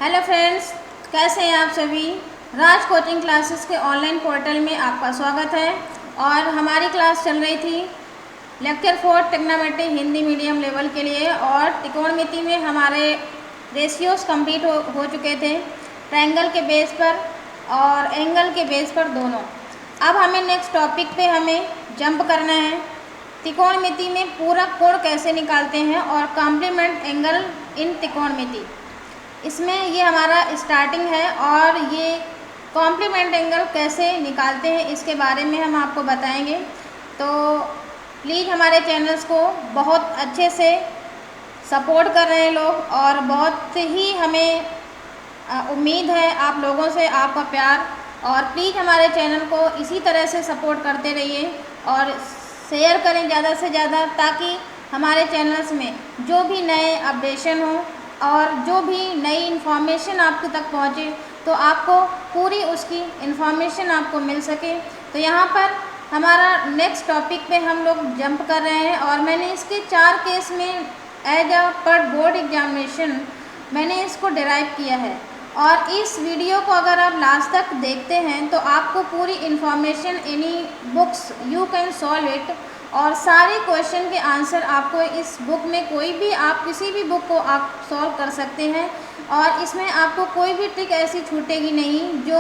Hello friends, कैसे हैं आप सभी। राज कोचिंग क्लासेस के ऑनलाइन पोर्टल में आपका स्वागत है। और हमारी क्लास चल रही थी lecture 4 trigonometry Hindi medium level के लिए, और त्रिकोणमिति में हमारे रेशियोज कंप्लीट हो चुके थे, ट्रायंगल के बेस पर और एंगल के बेस पर दोनों। अब हमें नेक्स्ट टॉपिक पे हमें जंप करना है। त्रिकोणमिति में पूरक कोण कैसे निकालते हैं और कॉम्प्लीमेंट एंगल इन त्रिकोणमिति, इसमें ये हमारा स्टार्टिंग है। और ये कॉम्प्लीमेंट एंगल कैसे निकालते हैं इसके बारे में हम आपको बताएंगे। तो प्लीज़ हमारे चैनल्स को बहुत अच्छे से सपोर्ट कर रहे हैं लोग, और बहुत ही हमें उम्मीद है आप लोगों से, आपका प्यार। और प्लीज़ हमारे चैनल को इसी तरह से सपोर्ट करते रहिए और शेयर करें ज़्यादा से ज़्यादा, ताकि हमारे चैनल्स में जो भी नए अपडेशन हो और जो भी नई इन्फॉर्मेशन आपके तक पहुँचे तो आपको पूरी उसकी इन्फॉर्मेशन आपको मिल सके। तो यहाँ पर हमारा नेक्स्ट टॉपिक पे हम लोग जंप कर रहे हैं, और मैंने इसके 4 केस में एज अ पर बोर्ड एग्जामिनेशन मैंने इसको डिराइव किया है। और इस वीडियो को अगर आप लास्ट तक देखते हैं तो आपको पूरी information any books you can solve it, और सारे क्वेश्चन के आंसर आपको इस बुक में, कोई भी आप किसी भी बुक को आप सॉल्व कर सकते हैं। और इसमें आपको कोई भी ट्रिक ऐसी छूटेगी नहीं जो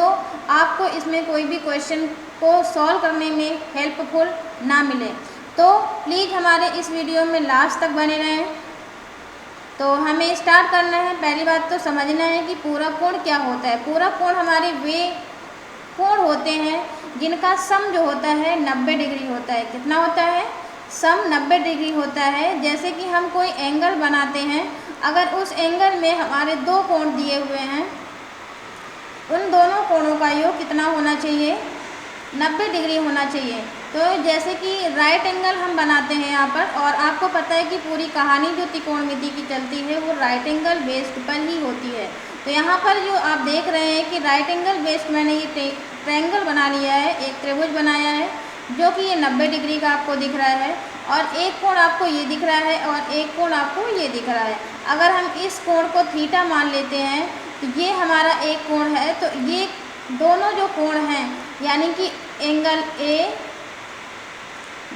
आपको इसमें कोई भी क्वेश्चन को सॉल्व करने में हेल्पफुल ना मिले। तो प्लीज़ हमारे इस वीडियो में लास्ट तक बने रहें। तो हमें स्टार्ट करना है। पहली बात तो समझना है कि पूरक कोण क्या होता है। पूरक कोण हमारे वे कोण होते हैं जिनका सम जो होता है 90 डिग्री होता है। कितना होता है? सम 90 डिग्री होता है। जैसे कि हम कोई एंगल बनाते हैं, अगर उस एंगल में हमारे 2 कोण दिए हुए हैं, उन दोनों कोणों का योग कितना होना चाहिए? 90 डिग्री होना चाहिए। तो जैसे कि राइट एंगल हम बनाते हैं यहाँ पर, और आपको पता है कि पूरी कहानी जो त्रिकोणमिति की चलती है वो राइट एंगल बेस्ड पर ही होती है। तो यहाँ पर जो आप देख रहे हैं कि राइट एंगल बेस्ड मैंने ये ट्रायंगल बना लिया है, एक त्रिभुज बनाया है जो कि ये 90 डिग्री का आपको दिख रहा है, और एक कोण आपको ये दिख रहा है और एक कोण आपको ये दिख रहा है। अगर हम इस कोण को थीटा मान लेते हैं तो ये हमारा एक कोण है। तो ये दोनों जो कोण हैं, यानी कि एंगल ए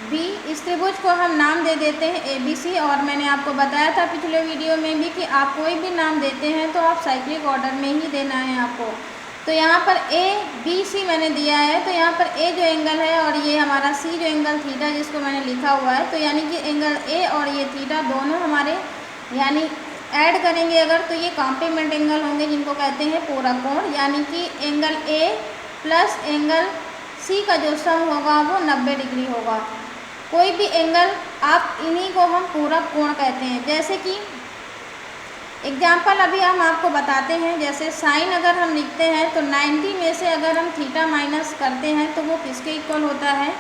बी, इस त्रिभुज को हम नाम दे देते हैं ABC। और मैंने आपको बताया था पिछले वीडियो में भी कि आप कोई भी नाम देते हैं तो आप साइक्लिक ऑर्डर में ही देना है आपको। तो यहाँ पर ABC मैंने दिया है। तो यहाँ पर A जो एंगल है और ये हमारा C जो एंगल थीटा जिसको मैंने लिखा हुआ है, तो यानी कि एंगल A और ये थीटा दोनों हमारे यानी ऐड करेंगे अगर, तो ये कॉम्प्लीमेंट एंगल होंगे जिनको कहते हैं पूरक कोण। यानी कि angle A plus angle C का जो सम होगा वो 90 डिग्री होगा। कोई भी एंगल आप इन्हीं को हम पूरक कोण कहते हैं। जैसे कि एग्जाम्पल अभी हम आपको बताते हैं। जैसे साइन अगर हम लिखते हैं तो 90 में से अगर हम थीटा माइनस करते हैं तो वो किसके इक्वल होता है?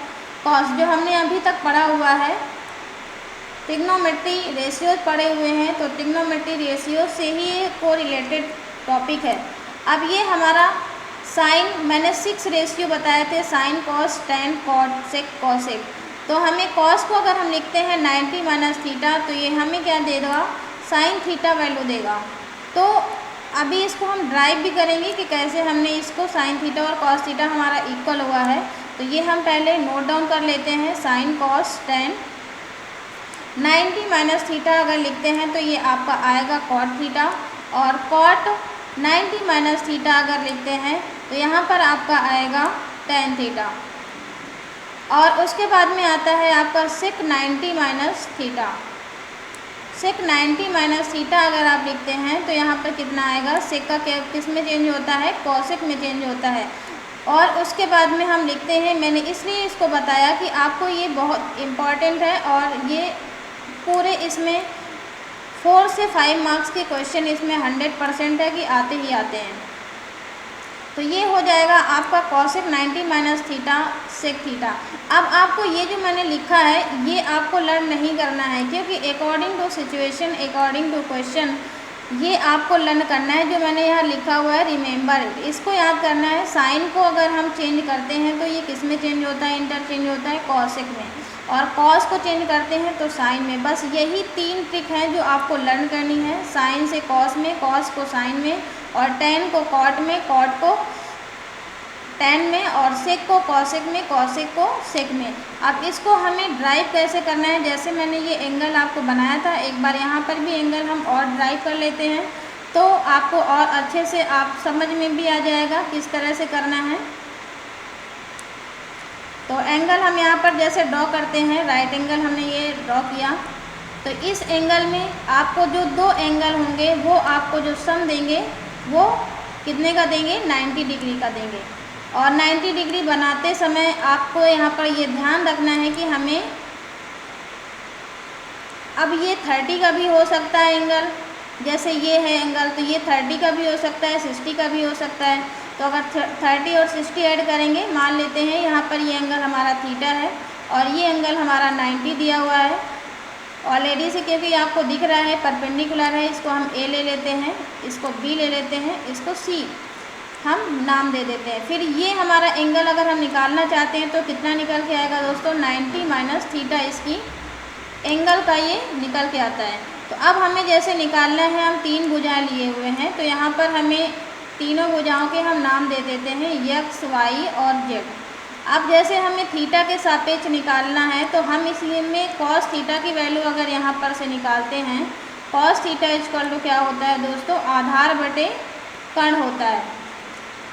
कॉस, जो हमने अभी तक पढ़ा हुआ है। ट्रिग्नोमेट्री रेशियोज पढ़े हुए हैं, तो ट्रिग्नोमेट्री रेशियो से ही को रिलेटेड टॉपिक है। अब ये हमारा साइन, मैंने 6 रेशियो बताए थे, साइन, कॉस, टैन, कॉट, सेक, कॉसेक। तो हमें कॉस को अगर हम लिखते हैं 90 माइनस थीटा, तो ये हमें क्या दे देगा? साइन थीटा वैल्यू देगा। तो अभी इसको हम ड्राइव भी करेंगे कि कैसे हमने इसको साइन थीटा और कॉस थीटा हमारा इक्वल हुआ है। तो ये हम पहले नोट डाउन कर लेते हैं। Sine cos tan 90 minus theta अगर लिखते हैं तो ये आपका आएगा कॉट थीटा, और कॉट 90 माइनस थीटा अगर लिखते हैं तो यहाँ पर आपका आएगा टैन थीटा। और उसके बाद में आता है आपका सेक 90 माइनस थीटा। सेक 90 माइनस थीटा अगर आप लिखते हैं तो यहाँ पर कितना आएगा? सेक का क्या किस में चेंज होता है? कॉसेक में चेंज होता है। और उसके बाद में हम लिखते हैं, मैंने इसलिए इसको बताया कि आपको ये बहुत इम्पॉर्टेंट है, और ये पूरे इसमें 4 से 5 मार्क्स के क्वेश्चन इसमें 100% है कि आते ही आते हैं। तो ये हो जाएगा आपका cosec 90 minus theta sec theta. अब आपको ये जो मैंने लिखा है ये आपको लर्न नहीं करना है, क्योंकि according to situation, according to question ये आपको लर्न करना है। जो मैंने यहाँ लिखा हुआ है रिमेंबर इट, इसको याद करना है। साइन को अगर हम चेंज करते हैं तो ये किस में चेंज होता है? इंटरचेंज होता है कॉसेक में। और कॉस को चेंज करते हैं तो साइन में। बस यही 3 ट्रिक हैं जो आपको लर्न करनी है। साइन से कॉस में, कॉस को साइन में, और टेन को कॉट में, कॉट को टेन में, और सेक को कॉसेक में, कॉसेक को सेक में। अब इसको हमें ड्राइव कैसे करना है, जैसे मैंने ये एंगल आपको बनाया था, एक बार यहाँ पर भी एंगल हम और ड्राइव कर लेते हैं तो आपको और अच्छे से आप समझ में भी आ जाएगा किस तरह से करना है। तो एंगल हम यहाँ पर जैसे ड्रॉ करते हैं, राइट एंगल हमने ये ड्रॉ किया, तो इस एंगल में आपको जो 2 एंगल होंगे वो आपको जो सम देंगे वो कितने का देंगे, 90 डिग्री का देंगे। और 90 डिग्री बनाते समय आपको यहाँ पर ये ध्यान रखना है कि हमें, अब ये 30 का भी हो सकता है एंगल, जैसे ये है एंगल तो ये 30 का भी हो सकता है, 60 का भी हो सकता है। तो अगर 30 और 60 ऐड करेंगे, मान लेते हैं यहाँ पर ये एंगल हमारा थीटा है और ये एंगल हमारा 90 दिया हुआ है ऑलरेडी से, क्योंकि आपको दिख रहा है परपेंडिकुलर है। इसको हम ए ले लेते हैं, इसको बी ले लेते हैं, इसको सी हम नाम दे देते हैं। फिर ये हमारा एंगल अगर हम निकालना चाहते हैं तो कितना निकल के आएगा दोस्तों, 90 माइनस थीटा, इसकी एंगल का ये निकल के आता है। तो अब हमें जैसे निकालना है, हम 3 भुजाएं लिए हुए हैं तो यहाँ पर हमें तीनों भुजाओं के हम नाम दे देते हैं एक्स, वाई और जेड। अब जैसे हमें थीटा के सापेक्ष निकालना है तो हम इसमें कॉस थीटा की वैल्यू अगर यहाँ पर से निकालते हैं, कॉस थीटा इक्वल टू क्या होता है दोस्तों, आधार बटे कर्ण होता है,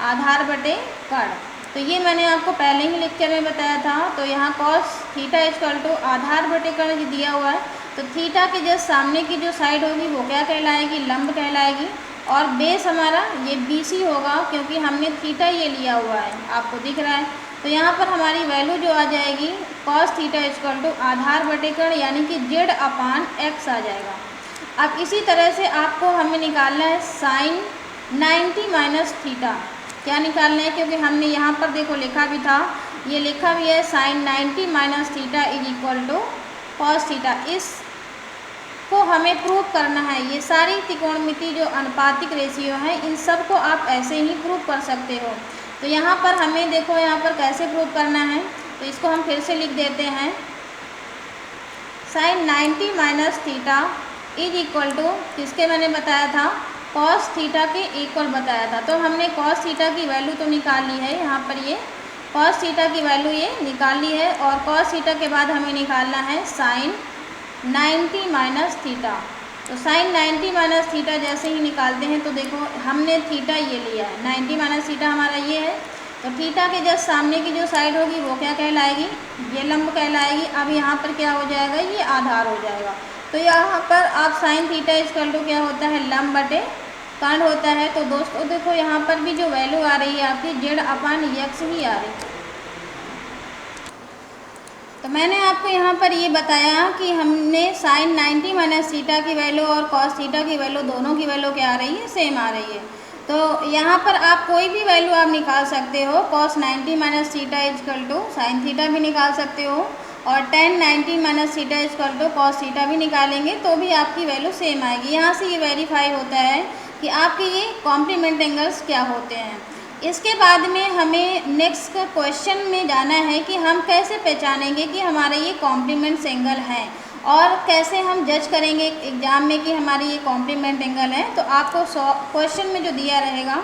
आधार बटे कर्ण। तो ये मैंने आपको पहले ही लेक्चर में बताया था। तो यहाँ कॉस थीटा इक्वल टू आधार बटे कर्ण दिया हुआ है, तो थीटा के जस्ट सामने की जो साइड होगी वो क्या कहलाएगी, लंब कहलाएगी, और बेस हमारा ये BC होगा क्योंकि हमने थीटा ये लिया हुआ है, आपको दिख रहा है। तो यहाँ पर हमारी वैल्यू जो आ जाएगी कॉस थीटा इक्वल टू आधार बटे कर्ण यानी कि जेड अपान एक्स आ जाएगा। अब इसी तरह से आपको हमें निकालना है साइन 90 माइनस थीटा। क्या निकालना है, क्योंकि हमने यहाँ पर देखो लिखा भी था, ये लिखा भी है sine 90 minus theta is equal to cos theta. इसको हमें प्रूव करना है। ये सारी त्रिकोणमिति जो अनुपातिक रेशियो है इन सब को आप ऐसे ही प्रूव कर सकते हो। तो यहाँ पर हमें देखो यहाँ पर कैसे प्रूव करना है, तो इसको हम फिर से लिख देते हैं, sine 90 minus theta is equal to किसके मैंने बताया था, कॉस थीटा के इक्वल बताया था। तो हमने कॉस थीटा की वैल्यू तो निकाल ली है, यहाँ पर ये कॉस थीटा की वैल्यू ये निकाल ली है, और कॉस थीटा के बाद हमें निकालना है साइन 90 माइनस थीटा। तो साइन 90 माइनस थीटा जैसे ही निकालते हैं तो देखो हमने थीटा ये लिया है, 90 माइनस थीटा हमारा ये है, तो थीटा के जस्ट सामने की जो साइड होगी वो क्या कहलाएगी, ये लंब कहलाएगी। अब यहाँ पर क्या हो जाएगा, ये आधार हो जाएगा। तो यहाँ पर आप साइन थीटा इक्वल टू क्या होता है, लंब बटे कर्ण होता है। तो दोस्तों देखो यहाँ पर भी जो वैल्यू आ रही है आपकी जेड अपान एक्स ही आ रही है। तो मैंने आपको यहाँ पर ये बताया कि हमने साइन 90 माइनस थीटा की वैल्यू और कॉस थीटा की वैल्यू दोनों की वैल्यू क्या आ रही है, सेम आ रही है। तो यहाँ पर आप कोई भी वैल्यू आप निकाल सकते हो, cos 90 minus theta equal to sine theta भी निकाल सकते हो, और tan 90 minus theta equal to cos theta भी निकालेंगे तो भी आपकी वैल्यू सेम आएगी। यहाँ से ये वेरीफाई होता है कि आपके ये कॉम्प्लीमेंट एंगल्स क्या होते हैं। इसके बाद में हमें नेक्स्ट क्वेश्चन में जाना है कि हम कैसे पहचानेंगे कि हमारे ये कॉम्प्लीमेंट एंगल हैं, और कैसे हम जज करेंगे एग्ज़ाम में कि हमारी ये कॉम्प्लीमेंट एंगल है। तो आपको क्वेश्चन में जो दिया रहेगा,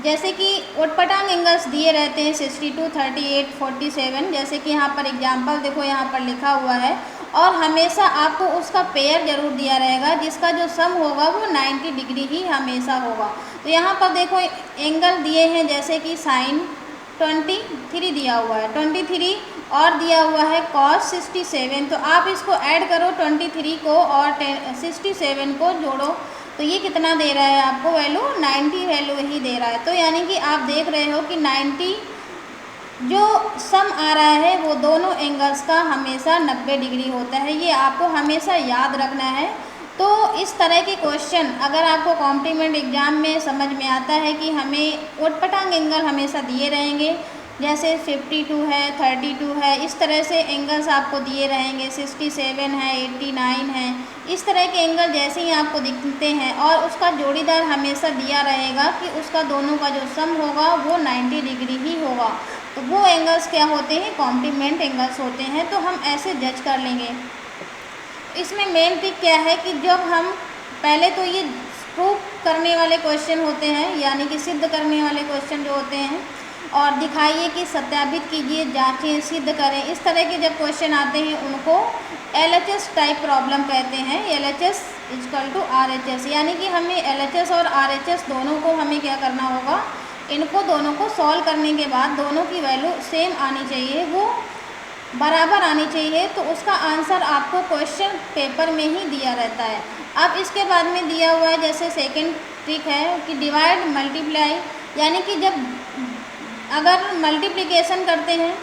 जैसे कि उटपटांग एंगल्स दिए रहते हैं 62, 38, 47, जैसे कि यहाँ पर एग्जाम्पल देखो यहाँ पर लिखा हुआ है, और हमेशा आपको उसका पेयर जरूर दिया रहेगा जिसका जो सम होगा वो 90 डिग्री ही हमेशा होगा। तो यहाँ पर देखो एंगल दिए हैं, जैसे कि साइन 23 दिया हुआ है, 23 और दिया हुआ है कॉस 67। तो आप इसको ऐड करो 23 को और 67 को जोड़ो तो ये कितना दे रहा है आपको वैल्यू, 90 वैल्यू ही दे रहा है। तो यानी कि आप देख रहे हो कि 90 जो सम आ रहा है वो दोनों एंगल्स का हमेशा 90 डिग्री होता है, ये आपको हमेशा याद रखना है। तो इस तरह के क्वेश्चन अगर आपको कॉम्प्लीमेंट एग्जाम में समझ में आता है कि हमें उटपटांग एंगल हमेशा दिए रहेंगे, जैसे 52 है, 32 है, इस तरह से एंगल्स आपको दिए रहेंगे, 67 है, 89 है, इस तरह के एंगल जैसे ही आपको दिखते हैं और उसका जोड़ीदार हमेशा दिया रहेगा कि उसका दोनों का जो सम होगा वो 90 डिग्री ही होगा, तो वो एंगल्स क्या होते हैं, कॉम्प्लीमेंट एंगल्स होते हैं। तो हम ऐसे जज कर लेंगे। इसमें मेन ट्रिक क्या है कि जब हम पहले तो ये प्रूव करने वाले क्वेश्चन होते हैं, यानी कि सिद्ध करने वाले क्वेश्चन जो होते हैं, और दिखाइए कि सत्यापित कीजिए, जांचें, सिद्ध करें, इस तरह के जब क्वेश्चन आते हैं उनको LHS टाइप प्रॉब्लम कहते हैं। LHS इक्वल टू RHS, यानी कि हमें LHS और RHS दोनों को हमें क्या करना होगा, इनको दोनों को सॉल्व करने के बाद दोनों की वैल्यू सेम आनी चाहिए, वो बराबर आनी चाहिए। तो उसका आंसर आपको क्वेश्चन पेपर में ही दिया रहता है। अब इसके बाद में दिया हुआ है, जैसे सेकंड ट्रिक है कि डिवाइड मल्टीप्लाई, यानी कि जब अगर मल्टीप्लिकेशन करते हैं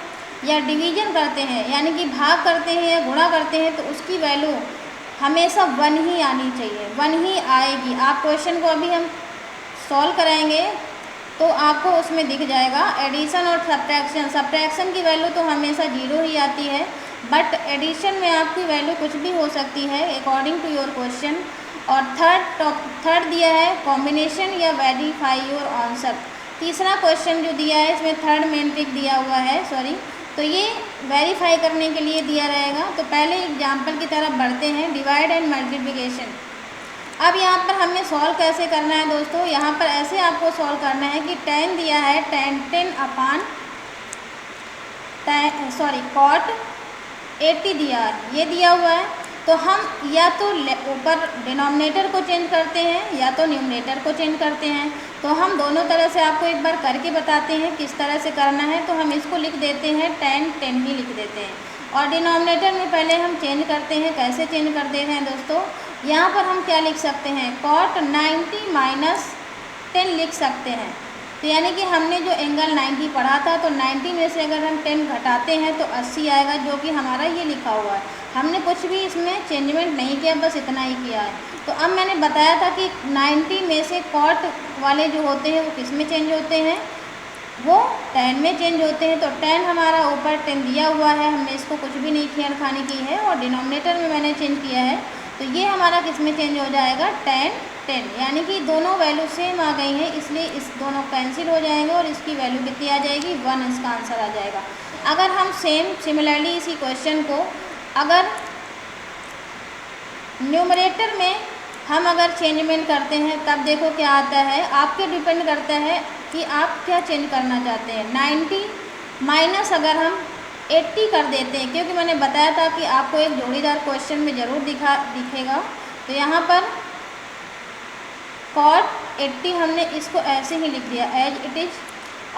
या डिवीजन करते हैं, यानी कि भाग करते हैं या गुणा करते हैं, तो उसकी वैल्यू हमेशा 1 ही आनी चाहिए, 1 ही आएगी। आप क्वेश्चन को अभी हम सॉल्व कराएंगे तो आपको उसमें दिख जाएगा। एडिशन और सब्ट्रैक्शन, सब्ट्रैक्शन की वैल्यू तो हमेशा 0 ही आती है, बट एडिशन में आपकी वैल्यू कुछ भी हो सकती है अकॉर्डिंग टू योर क्वेश्चन। और थर्ड दिया है कॉम्बिनेशन या वेरीफाई योर आंसर। तीसरा क्वेश्चन जो दिया है इसमें थर्ड मेन ट्रिक दिया हुआ है, तो ये वेरीफाई करने के लिए दिया रहेगा। तो पहले एग्जाम्पल की तरफ बढ़ते हैं, डिवाइड एंड मल्टीप्लिकेशन। अब यहाँ पर हमें सॉल्व कैसे करना है दोस्तों, यहाँ पर ऐसे आपको सॉल्व करना है कि 10 दिया है, 10 अपान कॉट 80 दिया है, ये दिया हुआ है। तो हम या तो ऊपर डिनोमिनेटर को चेंज करते हैं या तो न्यूमरेटर को चेंज करते हैं। तो हम दोनों तरह से आपको एक बार करके बताते हैं किस तरह से करना है। तो हम इसको लिख देते हैं 10 ही लिख देते हैं, और डिनोमिनेटर में पहले हम चेंज करते हैं। कैसे चेंज करते हैं दोस्तों, यहाँ पर हम क्या लिख सकते हैं, कॉट 90 माइनस 10 लिख सकते हैं। तो यानी कि हमने जो एंगल 90 पढ़ा था, तो 90 में से अगर हम 10 घटाते हैं तो 80 आएगा, जो कि हमारा ये लिखा हुआ है। हमने कुछ भी इसमें चेंजमेंट नहीं किया, बस इतना ही किया है। तो अब मैंने बताया था कि 90 में से कॉट वाले जो होते हैं वो किस में चेंज होते हैं, वो 10 में चेंज होते हैं। तो 10 हमारा ऊपर 10 दिया हुआ है, हमने इसको कुछ भी नहीं छेड़खानी की है, और डिनोमिनेटर में मैंने चेंज किया है। तो ये हमारा किस में चेंज हो जाएगा, 10, यानी कि दोनों वैल्यू सेम आ गई हैं, इसलिए इस दोनों कैंसिल हो जाएंगे और इसकी वैल्यू कितनी आ जाएगी, 1 इसका आंसर आ जाएगा। अगर हम सिमिलरली इसी क्वेश्चन को अगर न्यूमरेटर में हम अगर चेंजमेंट करते हैं, तब देखो क्या आता है। आपके डिपेंड करता है कि आप क्या चेंज करना चाहते हैं। 90 माइनस अगर हम 80 कर देते हैं, क्योंकि मैंने बताया था कि आपको एक जोड़ीदार क्वेश्चन में ज़रूर दिखेगा। तो यहाँ पर कॉट 80 हमने इसको ऐसे ही लिख दिया एज इट इज़,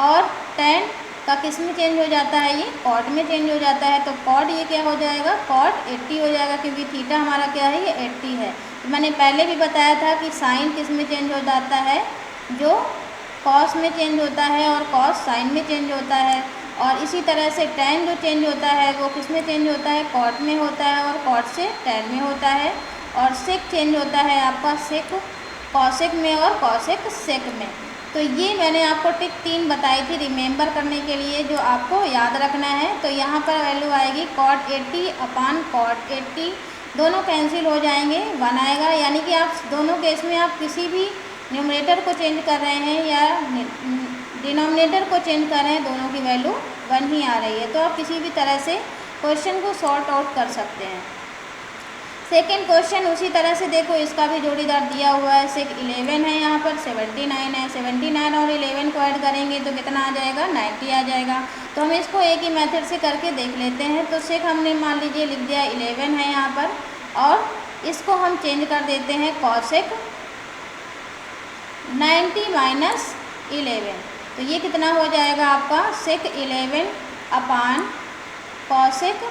और 10 का किस में चेंज हो जाता है, ये कॉट में चेंज हो जाता है। तो कॉट ये क्या हो जाएगा, कॉट 80 हो जाएगा, क्योंकि थीटा हमारा क्या है, ये 80 है। तो मैंने पहले भी बताया था कि साइन किस में चेंज हो जाता है, जो कॉस में चेंज होता है, और कॉस साइन में चेंज होता है। और इसी तरह से tan जो चेंज होता है वो किस में चेंज होता है, कॉट में होता है, और कॉट से tan में होता है। और सेक चेंज होता है आपका सेक कॉसेक में और कॉसेक सेक में। तो ये मैंने आपको ट्रिक 3 बताई थी रिमेंबर करने के लिए, जो आपको याद रखना है। तो यहाँ पर वैल्यू आएगी कॉट 80 अपान कॉट 80, दोनों कैंसिल हो जाएंगे, 1 आएगा। यानी कि आप दोनों केस में आप किसी भी न्यूमरेटर को चेंज कर रहे हैं या डिनोमिनेटर को चेंज कर रहे हैं, दोनों की वैल्यू 1 ही आ रही है। तो आप किसी भी तरह से क्वेश्चन को सॉर्ट आउट कर सकते हैं। सेकेंड क्वेश्चन उसी तरह से देखो, इसका भी जोड़ीदार दिया हुआ है। सेक 11 है, यहाँ पर 79 है, 79 और 11 को ऐड करेंगे तो कितना आ जाएगा, 90 आ जाएगा। तो हम इसको एक ही मेथड से करके देख लेते हैं। तो सेक हमने मान लीजिए लिख दिया 11 है यहाँ पर, और इसको हम चेंज कर देते हैं कॉसेक 90 माइनस 11। तो ये कितना हो जाएगा आपका, सेक 11 अपान कॉसेक,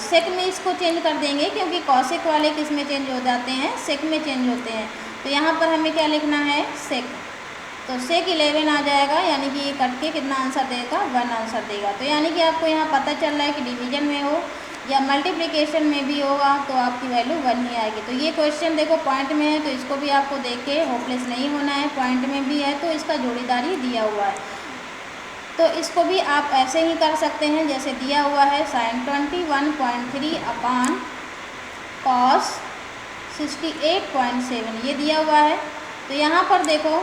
सेक में इसको चेंज कर देंगे, क्योंकि कॉसेक वाले किस में चेंज हो जाते हैं, सेक में चेंज होते हैं। तो यहाँ पर हमें क्या लिखना है, सेक। तो सेक 11 आ जाएगा, यानी कि ये कट के कितना आंसर देगा, 1 आंसर देगा। तो यानी कि आपको यहाँ पता चल रहा है कि डिवीजन में हो या मल्टीप्लिकेशन में भी होगा तो आपकी वैल्यू 1 ही आएगी। तो ये क्वेश्चन देखो पॉइंट में है, तो इसको भी आपको देख के होपलेस नहीं होना है। पॉइंट में भी है तो इसका जोड़ीदारी दिया हुआ है। तो इसको भी आप ऐसे ही कर सकते हैं जैसे दिया हुआ है, साइन 21.3 अपान कॉस 68.7 ये दिया हुआ है। तो यहाँ पर देखो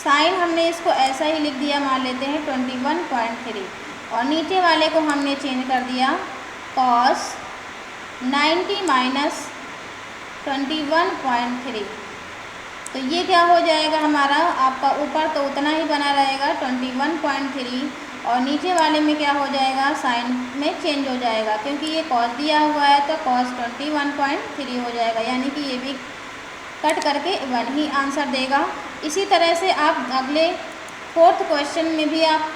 साइन हमने इसको ऐसा ही लिख दिया, मान लेते हैं 21.3, और नीचे वाले को हमने चेंज कर दिया cos 90 माइनस 21.3। तो ये क्या हो जाएगा हमारा, आपका ऊपर तो उतना ही बना रहेगा 21.3, और नीचे वाले में क्या हो जाएगा, साइन में चेंज हो जाएगा, क्योंकि ये कॉस दिया हुआ है तो cos 21.3 हो जाएगा, यानी कि ये भी कट करके 1 ही आंसर देगा। इसी तरह से आप अगले 4th क्वेश्चन में भी आप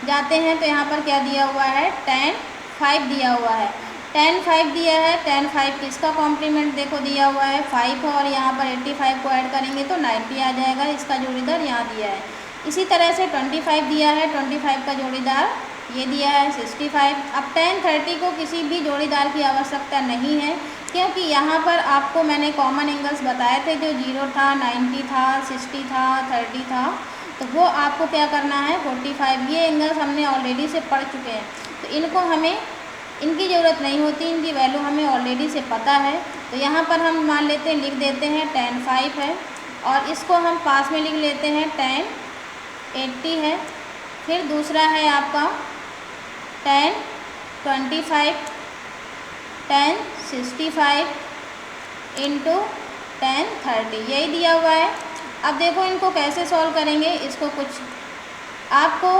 जाते हैं तो यहाँ पर क्या दिया हुआ है, tan 5 दिया हुआ है, tan 5 दिया है। tan 5 किसका कॉम्प्लीमेंट देखो दिया हुआ है 5 है, और यहाँ पर 85 को ऐड करेंगे तो 90 आ जाएगा, इसका जोड़ीदार यहाँ दिया है। इसी तरह से 25 दिया है, 25 का जोड़ीदार ये दिया है 65। अब tan 30 को किसी भी जोड़ीदार की आवश्यकता नहीं है, क्योंकि यहाँ पर आपको मैंने कॉमन एंगल्स बताए थे, जो 0 था, 90 था, 60 था, 30 था, तो वो आपको क्या करना है 45। ये एंगल्स हमने ऑलरेडी से पढ़ चुके हैं, तो इनको हमें इनकी ज़रूरत नहीं होती, इनकी वैल्यू हमें ऑलरेडी से पता है। तो यहाँ पर हम मान लेते हैं, लिख देते हैं tan 5 है, और इसको हम पास में लिख लेते हैं tan 80 है। फिर दूसरा है आपका tan 25 tan 65 इंटू tan 30, यही दिया हुआ है। अब देखो इनको कैसे सॉल्व करेंगे, इसको कुछ आपको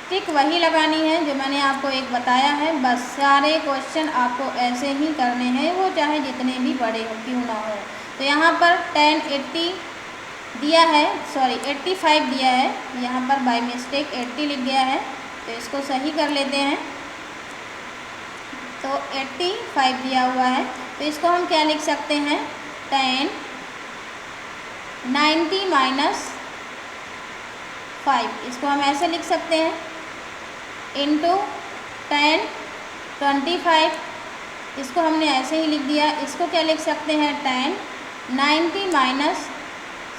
ट्रिक वही लगानी है जो मैंने आपको एक बताया है, बस सारे क्वेश्चन आपको ऐसे ही करने हैं, वो चाहे जितने भी बड़े हो क्यों ना हो। तो यहाँ पर tan 80 दिया है, सॉरी 85 दिया है, यहाँ पर बाय मिस्टेक 80 लिख गया है, तो इसको सही कर लेते हैं। तो 85 दिया हुआ है, तो इसको हम क्या लिख सकते हैं, tan 90 माइनस 5, इसको हम ऐसे लिख सकते हैं, इंटू tan 25, इसको हमने ऐसे ही लिख दिया। इसको क्या लिख सकते हैं, tan 90 माइनस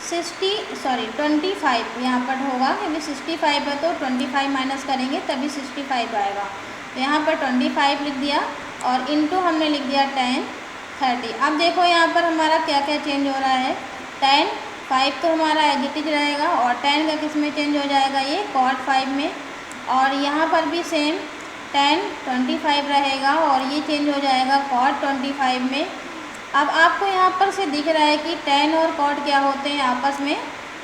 25, यहाँ पर होगा क्योंकि 65 है तो 25 माइनस करेंगे तभी 65 आएगा, तो यहाँ पर 25 लिख दिया, और इंटू हमने लिख दिया tan 30। अब देखो यहाँ पर हमारा क्या क्या चेंज हो रहा है, tan 5 तो हमारा एज इट इज रहेगा, और tan का किस में चेंज हो जाएगा, ये cot 5 में, और यहाँ पर भी सेम tan 25 रहेगा, और ये चेंज हो जाएगा cot 25 में। अब आपको यहाँ पर से दिख रहा है कि tan और cot क्या होते हैं, आपस में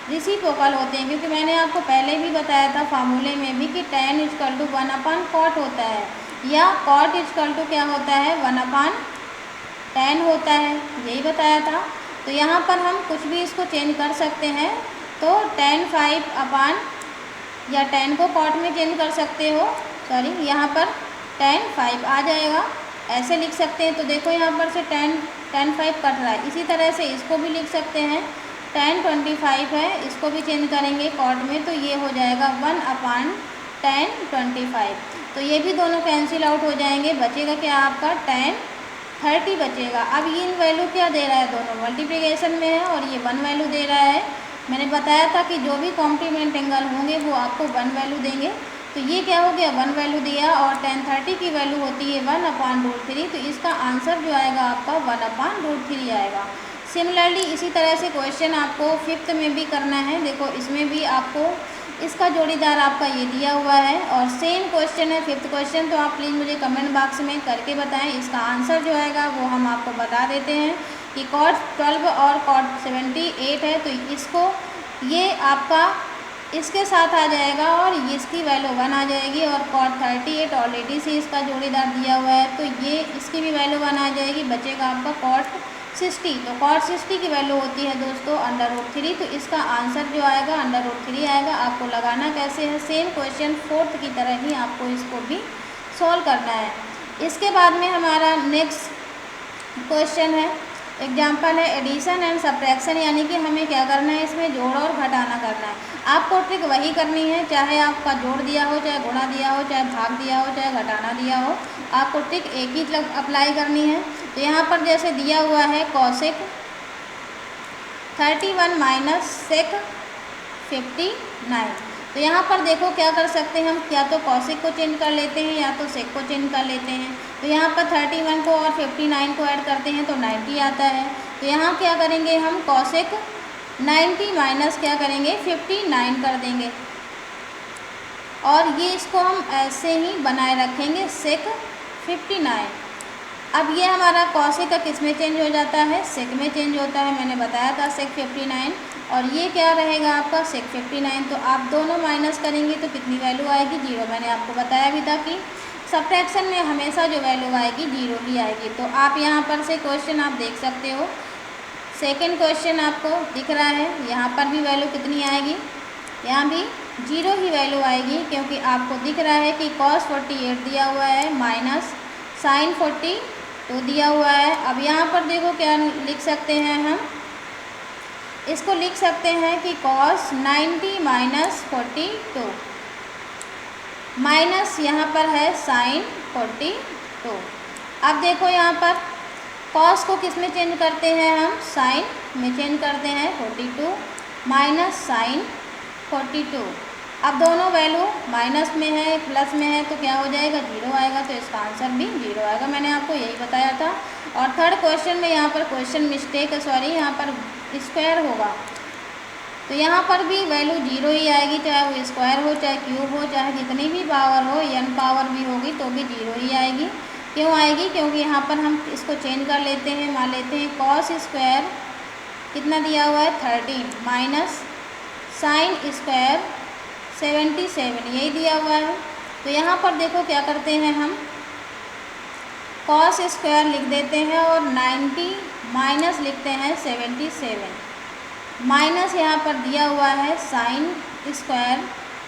रेसिप्रोकल होते हैं, क्योंकि मैंने आपको पहले भी बताया था फार्मूले में भी कि tan इक्वल टू 1/cot होता है, या cot इक्वल टू क्या होता है 1/tan होता है, यही बताया था। तो यहाँ पर हम कुछ भी इसको चेंज कर सकते हैं, तो tan 5 या tan को cot में चेंज कर सकते हो, सॉरी यहाँ पर tan 5 आ जाएगा, ऐसे लिख सकते हैं। तो देखो यहाँ पर से tan 5 कट रहा है, इसी तरह से इसको भी लिख सकते हैं, tan 25 है, इसको भी चेंज करेंगे cot में, तो ये हो जाएगा 1/tan 25, तो ये भी दोनों कैंसिल आउट हो जाएंगे, बचेगा क्या आपका tan 30 बचेगा। अब ये इन वैल्यू क्या दे रहा है, दोनों मल्टीप्लिकेशन में है, और ये 1 वैल्यू दे रहा है। मैंने बताया था कि जो भी कॉम्प्लीमेंट एंगल होंगे वो आपको 1 वैल्यू देंगे, तो ये क्या हो गया 1 वैल्यू दिया, और tan 30 की वैल्यू होती है 1/√3, तो इसका आंसर जो आएगा आपका 1/√3 आएगा। सिमिलरली इसी तरह से क्वेश्चन आपको 5th में भी करना है, देखो इसमें भी आपको इसका जोड़ीदार आपका ये दिया हुआ है, और सेम क्वेश्चन है 5th क्वेश्चन, तो आप प्लीज़ मुझे कमेंट बॉक्स में करके बताएं। इसका आंसर जो आएगा वो हम आपको बता देते हैं कि cot 12 और cot 78 है, तो इसको ये आपका इसके साथ आ जाएगा, और इसकी वैल्यू 1 आ जाएगी, और cot 38 ऑलरेडी से इसका जोड़ीदार दिया हुआ है, तो ये इसकी भी वैल्यू 1 आ जाएगी, बचेगा आपका cot 60। तो cot 60 की वैल्यू होती है दोस्तों √3, तो इसका आंसर जो आएगा √3 आएगा। आपको लगाना कैसे है, सेम क्वेश्चन 4th की तरह ही आपको इसको भी सॉल्व करना है। इसके बाद में हमारा नेक्स्ट क्वेश्चन है, एग्जाम्पल है एडिशन एंड सब्ट्रैक्शन, यानी कि हमें क्या करना है, इसमें जोड़ और घटाना करना है। आपको ट्रिक वही करनी है, चाहे आपका जोड़ दिया हो, चाहे गुणा दिया हो, चाहे भाग दिया हो, चाहे घटाना दिया हो, आपको ट्रिक एक ही अप्लाई करनी है। तो यहाँ पर जैसे दिया हुआ है cosec 31 माइनस sec 59, तो यहाँ पर देखो क्या कर सकते हैं हम, या तो cosec को चेंज कर लेते हैं या तो sec को चेंज कर लेते हैं। तो यहाँ पर 31 को और 59 को ऐड करते हैं तो 90 आता है। तो यहाँ क्या करेंगे हम, cosec 90 माइनस क्या करेंगे 59 कर देंगे, और ये इसको हम ऐसे ही बनाए रखेंगे सेक 59। अब ये हमारा कॉसे का किस में चेंज हो जाता है, सेक में चेंज होता है, मैंने बताया था सेक 59, और ये क्या रहेगा आपका सेक 59। तो आप दोनों माइनस करेंगे तो कितनी वैल्यू आएगी 0। मैंने आपको बताया भी था कि सब्ट्रैक्शन में हमेशा जो वैल्यू आएगी 0 ही आएगी। तो आप यहाँ पर से क्वेश्चन आप देख सकते हो, सेकेंड क्वेश्चन आपको दिख रहा है, यहाँ पर भी वैल्यू कितनी आएगी, यहाँ भी 0 ही वैल्यू आएगी, क्योंकि आपको दिख रहा है कि cos 48 दिया हुआ है माइनस sin 42 दिया हुआ है। अब यहाँ पर देखो क्या लिख सकते हैं हम, इसको लिख सकते हैं कि cos 90 माइनस 42 माइनस यहाँ पर है sin 42। अब देखो यहाँ पर cos को किस में चेंज करते हैं हम, sin में चेंज करते हैं 42 माइनस sin 42। अब दोनों वैल्यू माइनस में है प्लस में है तो क्या हो जाएगा 0 आएगा, तो इसका आंसर भी 0 आएगा, मैंने आपको यही बताया था। और थर्ड क्वेश्चन में यहाँ पर क्वेश्चन मिस्टेक है, सॉरी, यहाँ पर स्क्वायर होगा, तो यहाँ पर भी वैल्यू 0 ही आएगी, चाहे वो स्क्वायर हो चाहे क्यूब हो चाहे जितनी भी पावर हो, n पावर भी होगी तो भी 0 ही आएगी। क्यों आएगी, क्योंकि यहाँ पर हम इसको चेंज कर लेते हैं, मान लेते हैं कॉस स्क्वायर कितना दिया हुआ है 13 माइनस साइन स्क्वायर 77 यही दिया हुआ है। तो यहाँ पर देखो क्या करते हैं हम, कॉस स्क्वायर लिख देते हैं और 90 माइनस लिखते हैं 77 माइनस यहाँ पर दिया हुआ है साइन स्क्वायर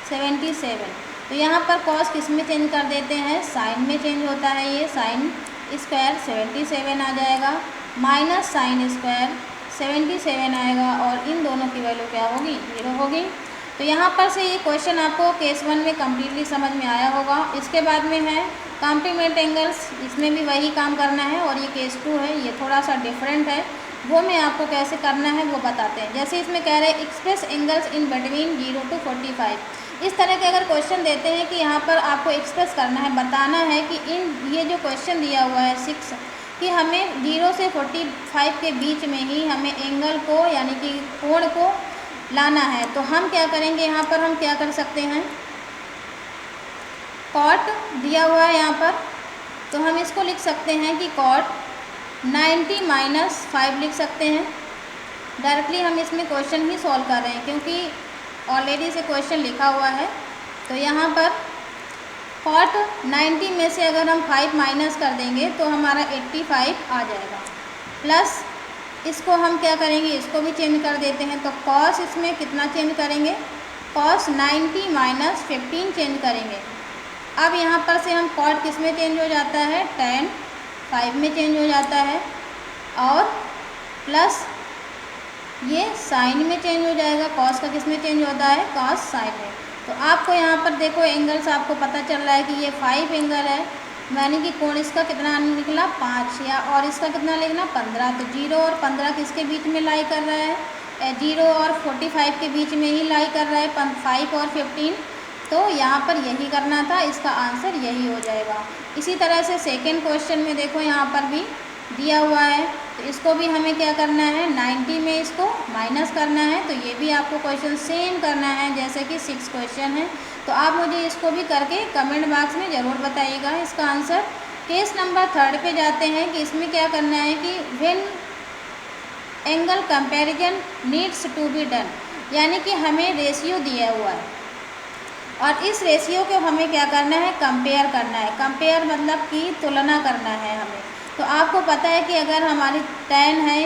77। तो यहाँ पर कॉस किस में चेंज कर देते हैं, साइन में चेंज होता है, ये साइन स्क्वायर 77 आ जाएगा माइनस साइन स्क्वायर 77 आएगा, और इन दोनों की वैल्यू क्या होगी 0 होगी। तो यहाँ पर से ये क्वेश्चन आपको केस 1 में कम्प्लीटली समझ में आया होगा। इसके बाद में है कॉम्प्लीमेंट एंगल्स, इसमें भी वही काम करना है, और ये केस 2 है, ये थोड़ा सा डिफरेंट है, वो मैं आपको कैसे करना है वो बताते हैं। जैसे इसमें कह रहे हैं express angles in between 0 to 45। इस तरह के अगर क्वेश्चन देते हैं कि यहाँ पर आपको एक्सप्रेस करना है, बताना है कि इन ये जो क्वेश्चन दिया हुआ है 6 कि हमें 0 से 45 के बीच में ही हमें एंगल को यानी कि कोण को लाना है, तो हम क्या करेंगे, यहाँ पर हम क्या कर सकते हैं, कॉट दिया हुआ है यहाँ पर, तो हम इसको लिख सकते हैं कि कॉट 90 माइनस 5 लिख सकते हैं। डायरेक्टली हम इसमें क्वेश्चन ही सॉल्व कर रहे हैं क्योंकि ऑलरेडी से क्वेश्चन लिखा हुआ है। तो यहाँ पर कॉट 90 में से अगर हम 5 माइनस कर देंगे तो हमारा 85 आ जाएगा, प्लस इसको हम क्या करेंगे, इसको भी चेंज कर देते हैं। तो कॉस इसमें कितना चेंज करेंगे, कॉस 90 माइनस 15 चेंज करेंगे। अब यहाँ पर से हम कॉट किस में चेंज हो जाता है, tan 5 में चेंज हो जाता है, और प्लस ये साइन में चेंज हो जाएगा, कॉस का किस में चेंज होता है, कॉस साइन में। तो आपको यहाँ पर देखो एंगल्स आपको पता चल रहा है कि ये 5 एंगल है, यानी कि कोण इसका कितना निकला 5, या और इसका कितना लिखना 15। तो 0 और 15 किसके बीच में लाई कर रहा है, 0 और 45 के बीच में ही लाई कर रहा है, 5 और 15। तो यहाँ पर यही करना था, इसका आंसर यही हो जाएगा। इसी तरह से सेकंड क्वेश्चन में देखो यहाँ पर भी दिया हुआ है, तो इसको भी हमें क्या करना है, 90 में इसको माइनस करना है। तो ये भी आपको क्वेश्चन सेम करना है जैसे कि 6 क्वेश्चन है। तो आप मुझे इसको भी करके कमेंट बॉक्स में ज़रूर बताइएगा इसका आंसर। केस नंबर 3 पे जाते हैं कि इसमें क्या करना है कि when angle comparison needs to be done, यानी कि हमें रेशियो दिया हुआ है और इस रेशियो को हमें क्या करना है, कंपेयर करना है। कंपेयर मतलब कि तुलना करना है हमें। तो आपको पता है कि अगर हमारी tan है,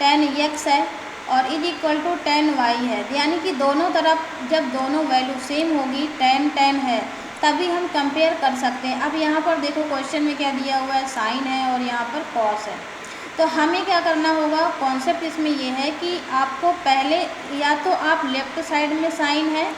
tan x है और is equal to tan y है, यानी कि दोनों तरफ जब दोनों वैल्यू सेम होगी, tan है, तभी हम कंपेयर कर सकते हैं। अब यहाँ पर देखो क्वेश्चन में क्या दिया हुआ है, साइन है और यहाँ पर कॉस है। तो हमें क्या करना होगा, कॉन्सेप्ट इसमें ये है कि आपको पहले या तो आप लेफ़्ट साइड में साइन है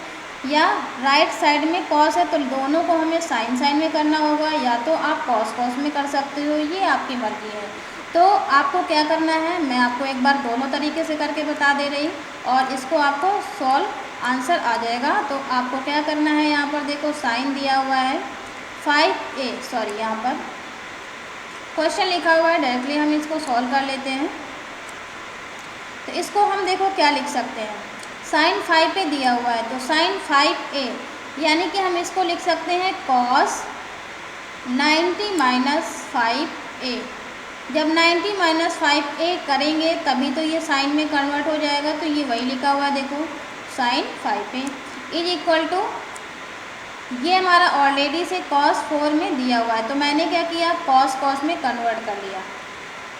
या राइट साइड में कॉस है, तो दोनों को हमें साइन में करना होगा, या तो आप कॉस में कर सकते हो, ये आपकी मर्जी है। तो आपको क्या करना है, मैं आपको एक बार दोनों तरीके से करके बता दे रही और इसको आपको सॉल्व आंसर आ जाएगा। तो आपको क्या करना है, यहाँ पर देखो साइन दिया हुआ है 5a, सॉरी यहाँ पर क्वेश्चन लिखा हुआ है, डायरेक्टली हम इसको सॉल्व कर लेते हैं। तो इसको हम देखो क्या लिख सकते हैं, साइन 5a दिया हुआ है तो साइन 5a, यानी कि हम इसको लिख सकते हैं कॉस 90 माइनस 5a। जब 90 माइनस 5a करेंगे तभी तो ये साइन में कन्वर्ट हो जाएगा, तो ये वही लिखा हुआ है देखो, sign 5a is equal to, ये हमारा ऑलरेडी से कॉस 4 में दिया हुआ है तो मैंने क्या किया, कॉस में कन्वर्ट कर लिया।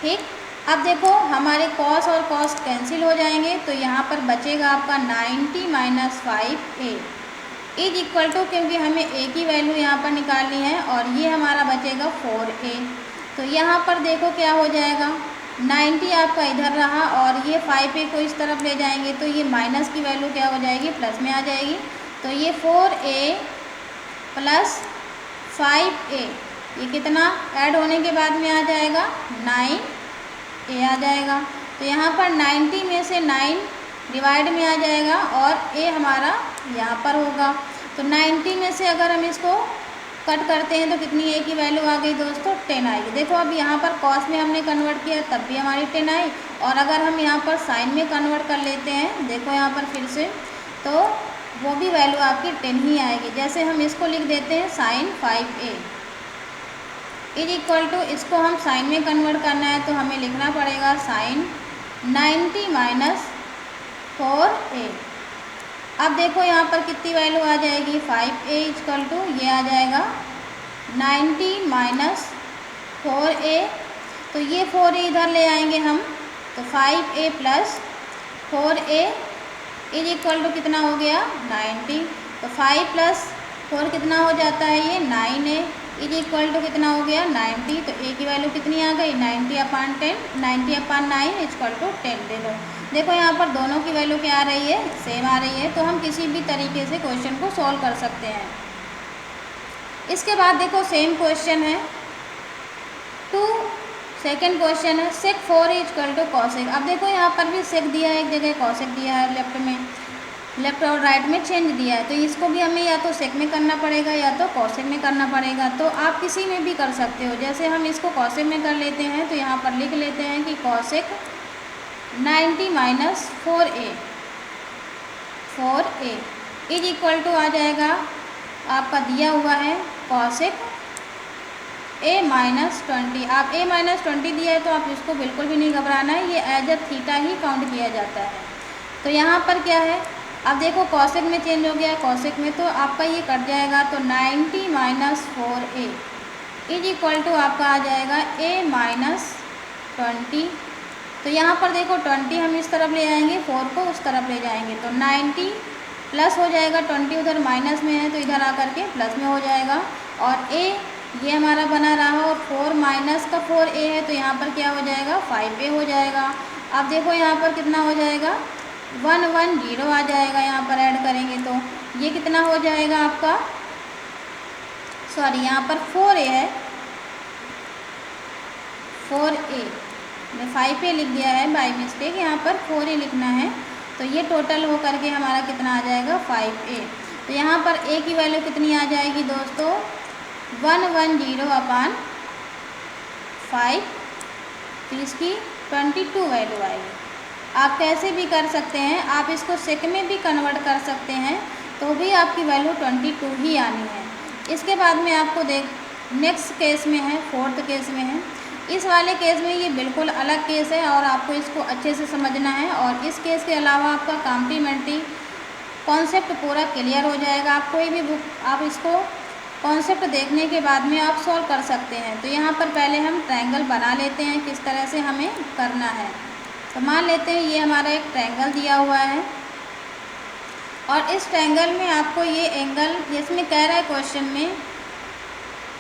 ठीक, अब देखो हमारे कॉस और कॉस कैंसिल हो जाएंगे तो यहाँ पर बचेगा आपका 90 minus 5a is equal to, क्योंकि हमें a की वैल्यू यहाँ पर निकालनी है और ये हमारा बचेगा 4a। तो यहाँ पर देखो क्या हो जाएगा, 90 आपका इधर रहा और ये 5a को इस तरफ ले जाएंगे तो ये माइनस की वैल्यू क्या हो जाएगी, प्लस में आ जाएगी। तो ये 4a प्लस 5a, ये कितना ऐड होने के बाद में आ जाएगा, 9a आ जाएगा। तो यहाँ पर 90 में से 9 डिवाइड में आ जाएगा और a हमारा यहाँ पर होगा। तो 90 में से अगर हम इसको कट करते हैं तो कितनी a की वैल्यू आ गई दोस्तों, 10 आएगी। देखो अब यहाँ पर कॉस में हमने कन्वर्ट किया तब भी हमारी 10 आई, और अगर हम यहाँ पर साइन में कन्वर्ट कर लेते हैं, देखो यहाँ पर फिर से, तो वो भी वैल्यू आपकी 10 ही आएगी। जैसे हम इसको लिख देते हैं sign 5a is equal to, इसको हम साइन में कन्वर्ट करना है तो हमें लिखना पड़ेगा साइन 90 माइनस 4a। अब देखो यहाँ पर कितनी वैल्यू आ जाएगी, 5a इक्वल टू, ये आ जाएगा 90 माइनस 4a, तो ये 4a इधर ले आएंगे हम, तो 5a plus 4a is equal to कितना हो गया, 90। तो 5 प्लस 4 कितना हो जाता है, ये 9a इज इक्वल टू कितना हो गया, 90। तो a की वैल्यू कितनी आ गई, 90/10, 90/9 इक्वल टू 10 दे दो। देखो यहाँ पर दोनों की वैल्यू क्या आ रही है, सेम आ रही है, तो हम किसी भी तरीके से क्वेश्चन को सॉल्व कर सकते हैं। इसके बाद देखो सेम क्वेश्चन है, सेकंड क्वेश्चन है, सेक 4 इक्वल टू कॉसेक। अब देखो यहाँ पर भी सेक दिया है, एक जगह कॉसेक दिया है, लेफ्ट और राइट में चेंज दिया है, तो इसको भी हमें या तो सेक में करना पड़ेगा या तो कॉसेक में करना पड़ेगा। तो आप किसी में भी कर सकते हो, जैसे हम इसको कॉसेक में कर लेते हैं तो यहाँ पर लिख लेते हैं कि cosec 90 minus 4a is equal to आ जाएगा, आपका दिया हुआ है कॉसेक a माइनस 20। आप a माइनस 20 दिया है तो आप इसको बिल्कुल भी नहीं घबराना है, ये एज अ थीटा ही काउंट किया जाता है। तो यहाँ पर क्या है, अब देखो कॉसेक में चेंज हो गया, कॉसेक में तो आपका ये कट जाएगा, तो 90 minus 4a is equal to आपका आ जाएगा a माइनस 20। तो यहाँ पर देखो 20 हम इस तरफ ले आएंगे, 4 को उस तरफ ले जाएंगे, तो 90 प्लस हो जाएगा, 20 उधर माइनस में है तो इधर आकर के प्लस में हो जाएगा, और a ये हमारा बना रहा, और 4 माइनस का 4a है तो यहाँ पर क्या हो जाएगा, 5a हो जाएगा। अब देखो यहाँ पर कितना हो जाएगा, 110 आ जाएगा, यहाँ पर ऐड करेंगे तो ये कितना हो जाएगा आपका, सॉरी यहाँ पर 4a है, 4a मैं 5a लिख दिया है बाय मिस्टेक, यहाँ पर 4a लिखना है, तो ये टोटल हो करके हमारा कितना आ जाएगा, 5a। तो यहाँ पर a की वैल्यू कितनी आ जाएगी दोस्तों, 110/5, तो इसकी 22 वैल्यू आएगी। आप कैसे भी कर सकते हैं, आप इसको सेक में भी कन्वर्ट कर सकते हैं तो भी आपकी वैल्यू 22 ही आनी है। इसके बाद में आपको नेक्स्ट केस में है, फोर्थ केस में है। इस वाले केस में ये बिल्कुल अलग केस है और आपको इसको अच्छे से समझना है, और इस केस के अलावा आपका कॉम्प्लीमेंट्री कॉन्सेप्ट पूरा क्लियर हो जाएगा। आप कोई भी बुक, आप इसको कॉन्सेप्ट देखने के बाद में आप सॉल्व कर सकते हैं। तो यहाँ पर पहले हम ट्रायंगल बना लेते हैं, किस तरह से हमें करना है। तो मान लेते हैं ये हमारा एक ट्रायंगल दिया हुआ है, और इस ट्रायंगल में आपको ये एंगल, जिसमें कह रहा है क्वेश्चन में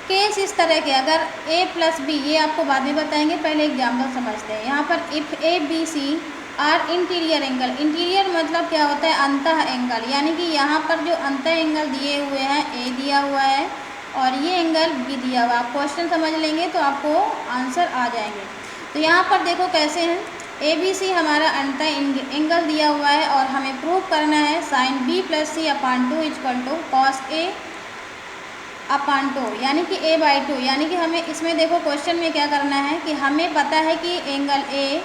केस इस तरह के, अगर a प्लस बी, ये आपको बाद में बताएंगे, पहले एग्जाम्पल समझते हैं। यहाँ पर if a b c are interior angle, interior मतलब क्या होता है, अंतः एंगल, यानी कि यहाँ पर जो अंतः एंगल दिए हुए हैं, a दिया हुआ है और ये एंगल b दिया हुआ है। आप क्वेश्चन समझ लेंगे तो आपको आंसर आ जाएंगे। तो यहाँ पर देखो कैसे हैं, ए बी सी हमारा अंतः एंगल दिया हुआ है और हमें प्रूव करना है sine b plus C upon 2 equal to cos a upon 2, यानी कि a/2। यानी कि हमें इसमें देखो क्वेश्चन में क्या करना है कि हमें पता है कि angle a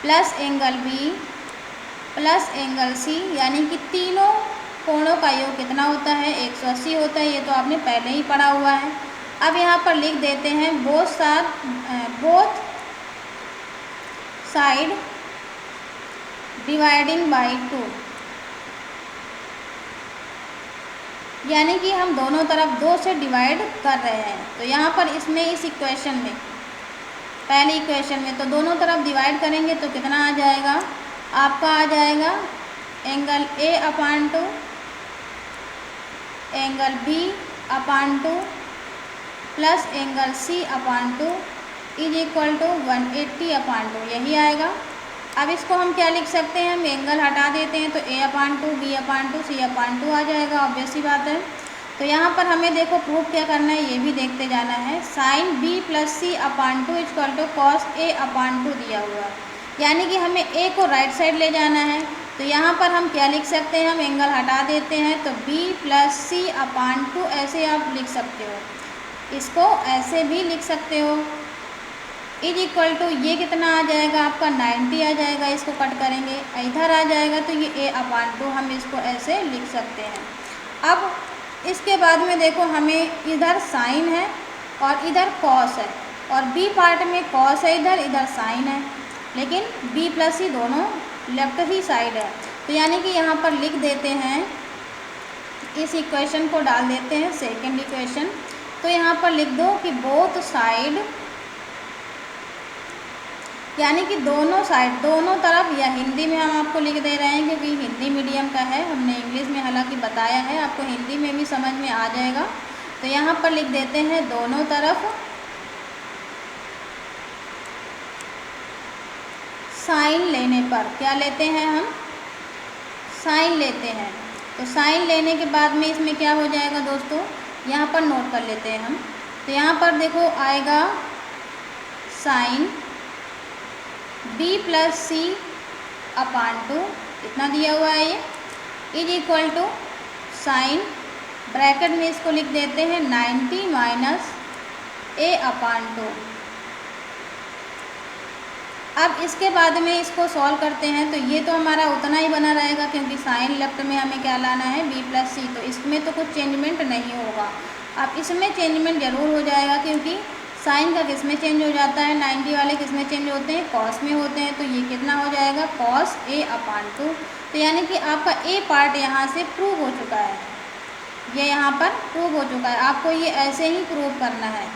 plus angle B plus angle C, यानी कि तीनों कोणों का योग कितना होता है, 180 होता है। ये तो आपने पहले ही पढ़ा हुआ है। अब यहाँ पर लिख देते हैं बोथ साइड डिवाइडिंग बाई 2, यानी कि हम दोनों तरफ 2 से डिवाइड कर रहे हैं। तो यहाँ पर इसमें इस इक्वेशन में, पहली इक्वेशन में तो दोनों तरफ डिवाइड करेंगे तो कितना आ जाएगा, आपका आ जाएगा angle A upon 2 angle B upon 2 plus angle C upon 2 is equal to 180 upon 2, यही आएगा। अब इसको हम क्या लिख सकते हैं, हम एंगल हटा देते हैं तो ए अपान 2 बी अपान 2 सी अपान 2 आ जाएगा, ऑब्वियस सी बात है। तो यहाँ पर हमें देखो प्रूफ क्या करना है, ये भी देखते जाना है। Sine B plus C upon 2 equal to cos A upon 2 दिया हुआ है, यानी कि हमें ए को राइट साइड ले जाना है। तो यहाँ पर हम क्या लिख सकते हैं, हम एंगल हटा देते हैं तो बी प्लस सी अपान 2 ऐसे आप लिख सकते हो, इसको ऐसे भी लिख सकते हो। इज इक्वल टू ये कितना आ जाएगा आपका 90 आ जाएगा, इसको कट करेंगे इधर आ जाएगा तो ये ए अपान 2 हम इसको ऐसे लिख सकते हैं। अब इसके बाद में देखो हमें इधर साइन है और इधर कॉस है, और बी पार्ट में कॉस है, इधर साइन है, लेकिन बी प्लस सी दोनों लेफ्ट ही साइड है। तो यानी कि यहाँ पर लिख देते हैं, इस इक्वेशन को डाल देते हैं सेकेंड इक्वेशन। तो यहाँ पर लिख दो कि बोथ साइड, यानी कि दोनों साइड दोनों तरफ, या हिंदी में हम आपको लिख दे रहे हैं क्योंकि हिंदी मीडियम का है, हमने इंग्लिश में हालांकि बताया है, आपको हिंदी में भी समझ में आ जाएगा। तो यहाँ पर लिख देते हैं दोनों तरफ साइन लेने पर, क्या लेते हैं हम, साइन लेते हैं। तो साइन लेने के बाद में इसमें क्या हो जाएगा दोस्तों, यहाँ पर नोट कर लेते हैं हम। तो यहाँ पर देखो आएगा sine B plus C upon 2, इतना दिया हुआ है ये, is equal to sine, bracket में इसको लिख देते हैं 90 माइनस ए अपान 2। अब इसके बाद में इसको सॉल्व करते हैं तो ये तो हमारा उतना ही बना रहेगा, क्योंकि साइन लेफ्ट में हमें क्या लाना है, बी प्लस सी, तो इसमें तो कुछ चेंजमेंट नहीं होगा। अब इसमें चेंजमेंट ज़रूर हो जाएगा, क्योंकि साइन का किस में चेंज हो जाता है, 90 वाले किस में चेंज होते हैं, कॉस में होते हैं। तो ये कितना हो जाएगा, कॉस ए अपान 2। तो यानी कि आपका ए पार्ट यहाँ से प्रूव हो चुका है, ये यहाँ पर प्रूव हो चुका है, आपको ये ऐसे ही प्रूव करना है।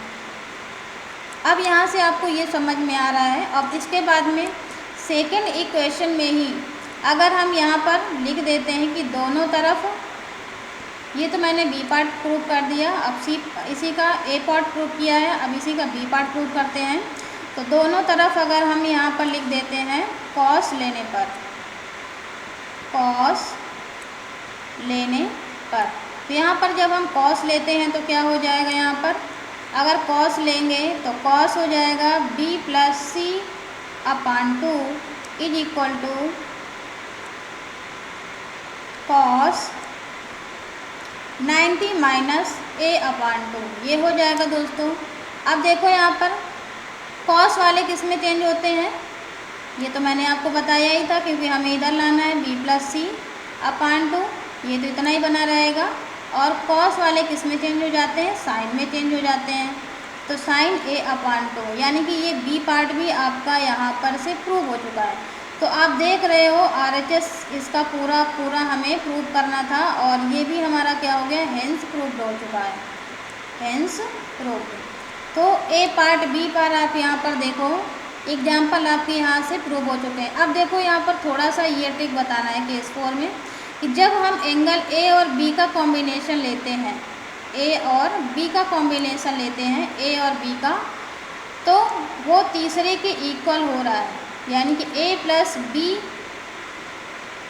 अब यहाँ से आपको ये समझ में आ रहा है। अब इसके बाद में सेकेंड इक्वेशन में ही अगर हम यहाँ पर लिख देते हैं कि दोनों तरफ, ये तो मैंने बी पार्ट प्रूव कर दिया, अब इसी का ए पार्ट प्रूव किया है, अब इसी का बी पार्ट प्रूव करते हैं। तो दोनों तरफ अगर हम यहाँ पर लिख देते हैं कॉस लेने पर, कॉस लेने पर, तो यहाँ पर जब हम कॉस लेते हैं तो क्या हो जाएगा, यहाँ पर अगर कॉस लेंगे तो कॉस हो जाएगा B plus C upon 2 is equal to cos 90 minus A upon 2, ये हो जाएगा दोस्तों। अब देखो यहाँ पर कॉस वाले किस में चेंज होते हैं, ये तो मैंने आपको बताया ही था, क्योंकि हमें इधर लाना है बी प्लस सी अपान 2, ये तो इतना ही बना रहेगा। और कॉस वाले किस में चेंज हो जाते हैं, साइन में चेंज हो जाते हैं, तो साइन ए अपान 2, यानी कि ये बी पार्ट भी आपका यहाँ पर से प्रूव हो चुका है। तो आप देख रहे हो RHS इसका पूरा हमें प्रूव करना था, और ये भी हमारा क्या हो गया, हेंस प्रूव्ड हो चुका है, हेंस प्रूव्ड। तो ए पार्ट बी पार्ट आप यहाँ पर देखो एग्जाम्पल आपके यहाँ से प्रूव हो चुके हैं। अब देखो यहाँ पर थोड़ा सा ये ट्रिक बताना है केस 4 में, कि जब हम एंगल ए और बी का कॉम्बिनेशन लेते हैं, ए और बी का कॉम्बिनेशन लेते हैं, ए और बी का, तो वो तीसरे के इक्वल हो रहा है, यानी कि a plus B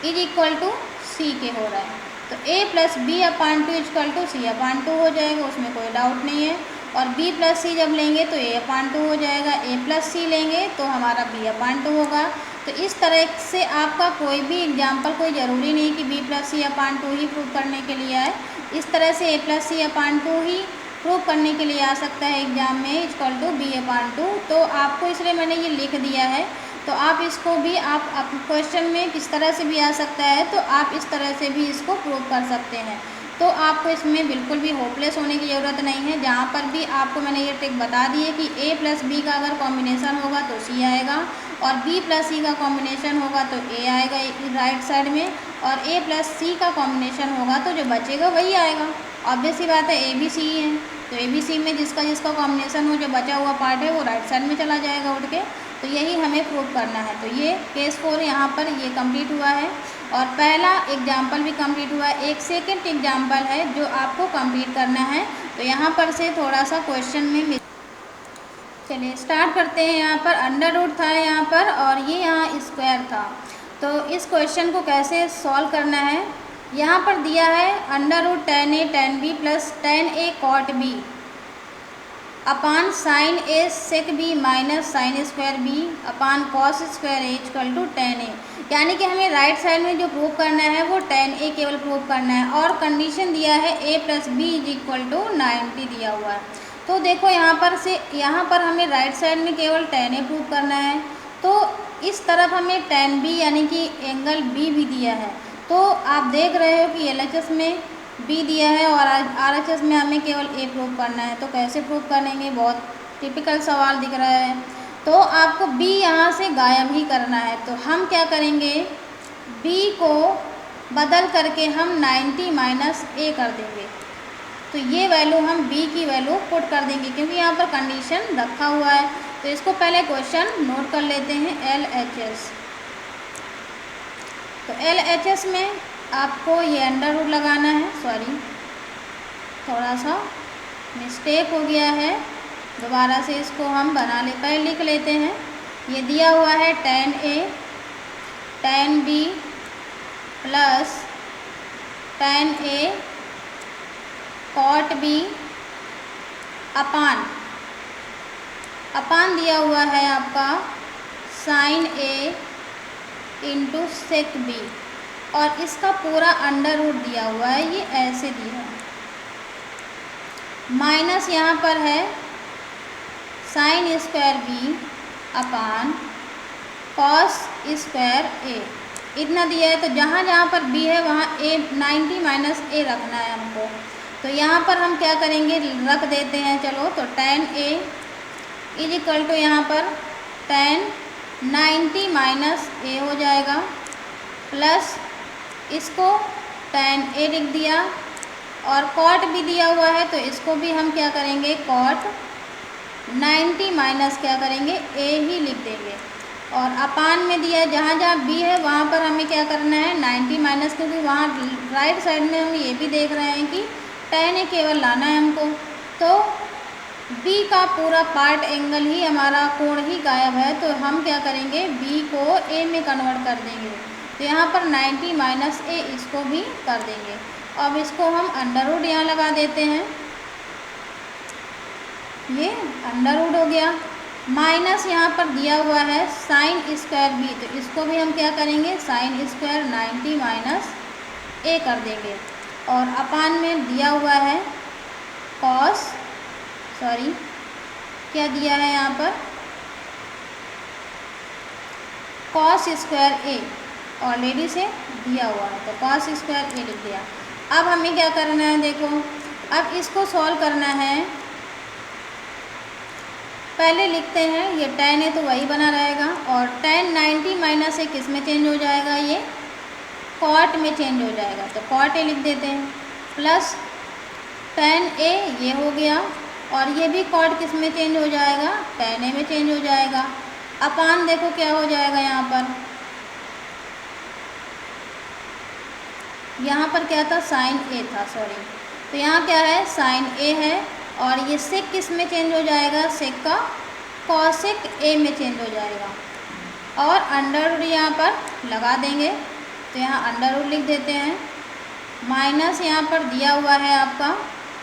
is equal to C के हो रहा है। तो a plus B upon 2 equal to C upon 2 हो जाएगा, उसमें कोई डाउट नहीं है। और b प्लस सी जब लेंगे तो a अपान 2 हो जाएगा, a प्लस सी लेंगे तो हमारा b अपान 2 होगा। तो इस तरह से आपका कोई भी एग्जाम्पल, कोई ज़रूरी नहीं कि b प्लस सी अपान 2 ही प्रूव करने के लिए आए, इस तरह से a प्लस सी अपान 2 ही प्रूव करने के लिए आ सकता है एग्जाम में, इक्वल टू बी अपान 2। तो आपको इसलिए मैंने ये लिख दिया है। तो आप इसको भी आप क्वेश्चन में किस तरह से भी आ सकता है, तो आप इस तरह से भी इसको प्रूव कर सकते हैं। तो आपको इसमें बिल्कुल भी होपलेस होने की ज़रूरत नहीं है। जहाँ पर भी आपको मैंने ये ट्रिक बता दी है कि A प्लस बी का अगर कॉम्बिनेशन होगा तो C आएगा, और B प्लस C का कॉम्बिनेशन होगा तो A आएगा राइट साइड में, और A प्लस C का कॉम्बिनेशन होगा तो जो बचेगा वही आएगा। ऑब्वियस सी बात है, A B C है, तो A B C में जिसका जिसका कॉम्बिनेशन हो, जो बचा हुआ पार्ट है वो राइट साइड में चला जाएगा उठ के। तो यही हमें प्रूव करना है। तो ये केस 4 यहाँ पर ये कंप्लीट हुआ है, और पहला एग्जाम्पल भी कंप्लीट हुआ है। एक सेकंड एग्जाम्पल है जो आपको कंप्लीट करना है। तो यहाँ पर से थोड़ा सा क्वेश्चन में चलिए स्टार्ट करते हैं। यहाँ पर अंडर रूट था यहाँ पर, और ये यहाँ स्क्वायर था। तो इस क्वेश्चन को कैसे सॉल्व करना है, यहाँ पर दिया है under root tan A tan B plus tan A cot B upon sine A sec B minus sine square B upon cos square A equal to tan A। यानी कि हमें राइट साइड में जो प्रूव करना है वो tan A केवल prove करना है, और कंडीशन दिया है A plus B is equal to 90 दिया हुआ है। तो देखो यहाँ पर हमें राइट साइड में केवल tan A प्रूव करना है। तो इस तरफ हमें tan B यानी कि एंगल B भी दिया है। तो आप देख रहे हो कि LHS में B दिया है और RHS में हमें केवल A प्रूव करना है। तो कैसे प्रूव करेंगे, बहुत टिपिकल सवाल दिख रहा है। तो आपको B यहाँ से गायब ही करना है। तो हम क्या करेंगे, B को बदल करके हम 90 माइनस A कर देंगे। तो ये वैल्यू हम B की वैल्यू पुट कर देंगे, क्योंकि यहाँ पर कंडीशन रखा हुआ है। तो इसको पहले क्वेश्चन नोट कर लेते हैं, LHS। तो LHS में आपको ये अंडर रूट लगाना है। सॉरी, थोड़ा सा मिस्टेक हो गया है, दोबारा से इसको हम पहले लिख लेते हैं। ये दिया हुआ है tan A tan B plus tan A cot B upon दिया हुआ है आपका sine A into sec B, और इसका पूरा अंडर रूट दिया हुआ है, ये ऐसे दिया है। माइनस यहाँ पर है sine square B upon cos square A, इतना दिया है। तो जहाँ जहाँ पर B है वहाँ A 90 माइनस A रखना है हमको। तो यहाँ पर हम क्या करेंगे, रख देते हैं। चलो, तो tan A is equal to यहाँ पर tan 90 माइनस A हो जाएगा, प्लस इसको tan A लिख दिया, और cot भी दिया हुआ है तो इसको भी हम क्या करेंगे, cot 90 माइनस क्या करेंगे, A ही लिख देंगे। और अपान में दिया है, जहाँ जहाँ B है वहाँ पर हमें क्या करना है, 90 माइनस, क्योंकि वहाँ राइट साइड में हम ये भी देख रहे हैं कि tan A केवल लाना है हमको। तो B का पूरा पार्ट एंगल ही हमारा कोण ही गायब है, तो हम क्या करेंगे, B को A में कन्वर्ट कर देंगे। तो यहाँ पर 90 माइनस A इसको भी कर देंगे। अब इसको हम अंडर रूट यहाँ लगा देते हैं, ये अंडर रूट हो गया। माइनस यहाँ पर दिया हुआ है साइन स्क्वायर B, तो इसको भी हम क्या करेंगे, साइन स्क्वायर 90 माइनस A कर देंगे। और अपान में दिया हुआ है क्या दिया है यहाँ पर, कॉस स्क्वायर A ऑलरेडी से दिया हुआ है, तो कॉस स्क्वायर A लिख दिया। अब हमें क्या करना है, देखो अब इसको सॉल्व करना है। पहले लिखते हैं, ये tan A तो वही बना रहेगा, और tan 90 माइनस A किस में चेंज हो जाएगा, ये cot में चेंज हो जाएगा। तो cot A लिख देते हैं, प्लस tan A ये हो गया, और ये भी cot किस में चेंज हो जाएगा, tan A में चेंज हो जाएगा। अपान देखो क्या हो जाएगा, यहाँ पर क्या था, साइन A था, सॉरी। तो यहाँ क्या है, साइन A है, और ये सेक किस में चेंज हो जाएगा, सेक का कॉसेक A में चेंज हो जाएगा। और अंडर रूट यहाँ पर लगा देंगे, तो यहाँ अंडर रूट लिख देते हैं। माइनस यहाँ पर दिया हुआ है आपका,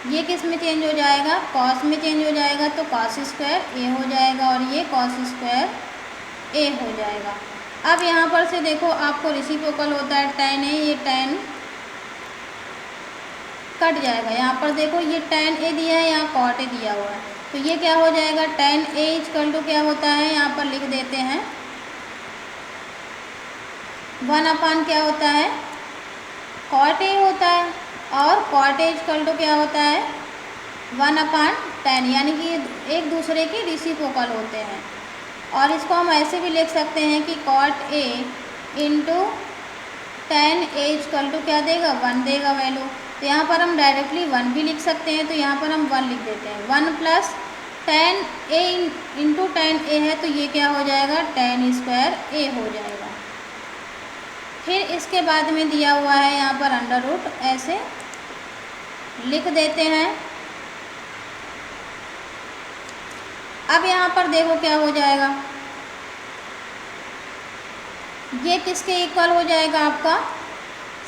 ये किस में चेंज हो जाएगा, कॉस में चेंज हो जाएगा, तो कॉस स्क्वायर A हो जाएगा, और ये कॉस स्क्वायर A हो जाएगा। अब यहाँ पर से देखो आपको रेसिप्रोकल होता है tan A, ये tan कट जाएगा। यहाँ पर देखो ये tan A दिया है, यहाँ cot A दिया हुआ है, तो ये क्या हो जाएगा, tan A इक्वल टू क्या होता है, यहाँ पर लिख देते हैं 1 अपान क्या होता है, कॉट ए होता है, और कॉट ए इक्वल टू क्या होता है, 1 अपान 10, यानी कि एक दूसरे के रेसिप्रोकल होते हैं। और इसको हम ऐसे भी लिख सकते हैं कि cot A into 10 A equal to क्या देगा, 1 देगा वैल्यू। तो यहाँ पर हम डायरेक्टली 1 भी लिख सकते हैं, तो यहाँ पर हम 1 लिख देते हैं। 1 प्लस 10 ए इंटू 10 ए है, तो ये क्या हो जाएगा, 10 स्क्वायर ए हो जाएगा। फिर इसके बाद में दिया हुआ है यहाँ पर अंडर रूट, ऐसे लिख देते हैं। अब यहाँ पर देखो क्या हो जाएगा, ये किसके इक्वल हो जाएगा, आपका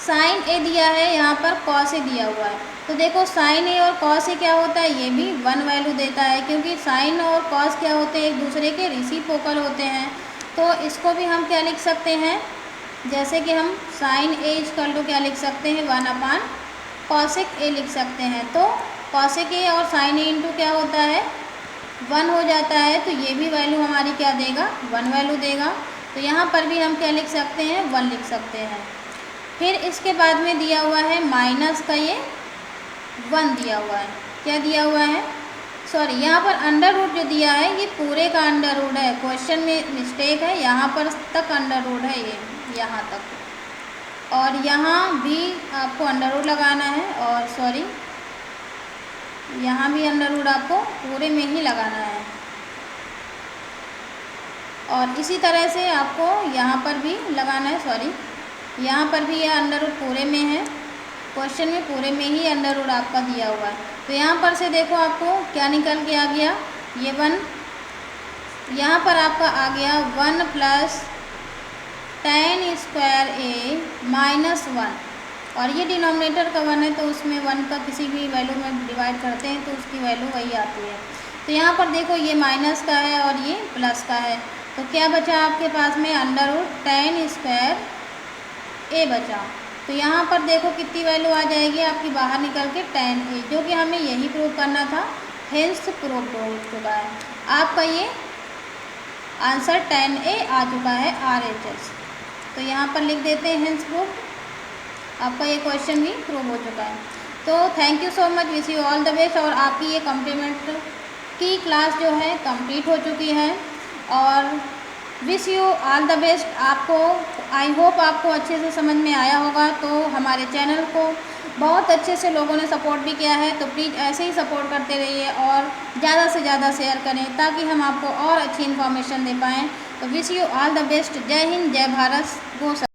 साइन ए दिया है, यहाँ पर कॉस ए दिया हुआ है। तो देखो साइन ए और कॉस ए क्या होता है, ये भी 1 वैल्यू देता है, क्योंकि साइन और कॉस क्या होते हैं, एक दूसरे के रेसिप्रोकल होते हैं। तो इसको भी हम क्या लिख सकते हैं, जैसे कि हम साइन ए इक्वल टू क्या लिख सकते हैं, 1 अपान कॉसेक ए लिख सकते हैं। तो कॉसेक ए और साइन ए इंटू क्या होता है, 1 हो जाता है। तो ये भी वैल्यू हमारी क्या देगा, 1 वैल्यू देगा। तो यहाँ पर भी हम क्या लिख सकते हैं, 1 लिख सकते हैं। फिर इसके बाद में दिया हुआ है माइनस का ये 1 दिया हुआ है, क्या दिया हुआ है, सॉरी यहाँ पर अंडर रूट जो दिया है ये पूरे का अंडर रूट है, क्वेश्चन में मिस्टेक है, यहाँ पर तक अंडर रूट है, ये यहाँ तक, और यहाँ भी आपको अंडर रूट लगाना है, और सॉरी यहाँ भी अंडर रूट आपको पूरे में ही लगाना है। और इसी तरह से आपको यहाँ पर भी लगाना है, सॉरी यहाँ पर भी यह अंडर रूट पूरे में है, क्वेश्चन में पूरे में ही अंडर रूट आपका दिया हुआ है। तो यहाँ पर से देखो आपको क्या निकल के आ गया, ये 1, यहाँ पर आपका आ गया 1 प्लस 10 स्क्वायर ए माइनस 1, और ये डिनोमिनेटर का 1 है, तो उसमें 1 का किसी भी वैल्यू में डिवाइड करते हैं तो उसकी वैल्यू वही आती है। तो यहाँ पर देखो ये माइनस का है और ये प्लस का है, तो क्या बचा आपके पास में, अंडर रूट 10 स्क्वायर ए बचा। तो यहाँ पर देखो कितनी वैल्यू आ जाएगी आपकी बाहर निकल के, 10 ए, जो कि हमें यही प्रूव करना था, हेंस प्रूव हो चुका है। आपका ये आंसर 10 ए आ चुका है RHS। तो यहाँ पर लिख देते हैं हेंस प्रूव, आपका ये क्वेश्चन भी प्रूव हो चुका है। तो thank you so much, wish you all the best. और आपकी ये कॉम्प्लीमेंट की क्लास जो है कंप्लीट हो चुकी है, और wish you all the best. आपको आई होप आपको अच्छे से समझ में आया होगा। तो हमारे चैनल को बहुत अच्छे से लोगों ने सपोर्ट भी किया है, तो प्लीज़ ऐसे ही सपोर्ट करते रहिए और ज़्यादा से ज़्यादा शेयर करें, ताकि हम आपको और अच्छी इन्फॉर्मेशन दे पाएँ। तो wish you all the best. जय हिंद, जय भारत, गो।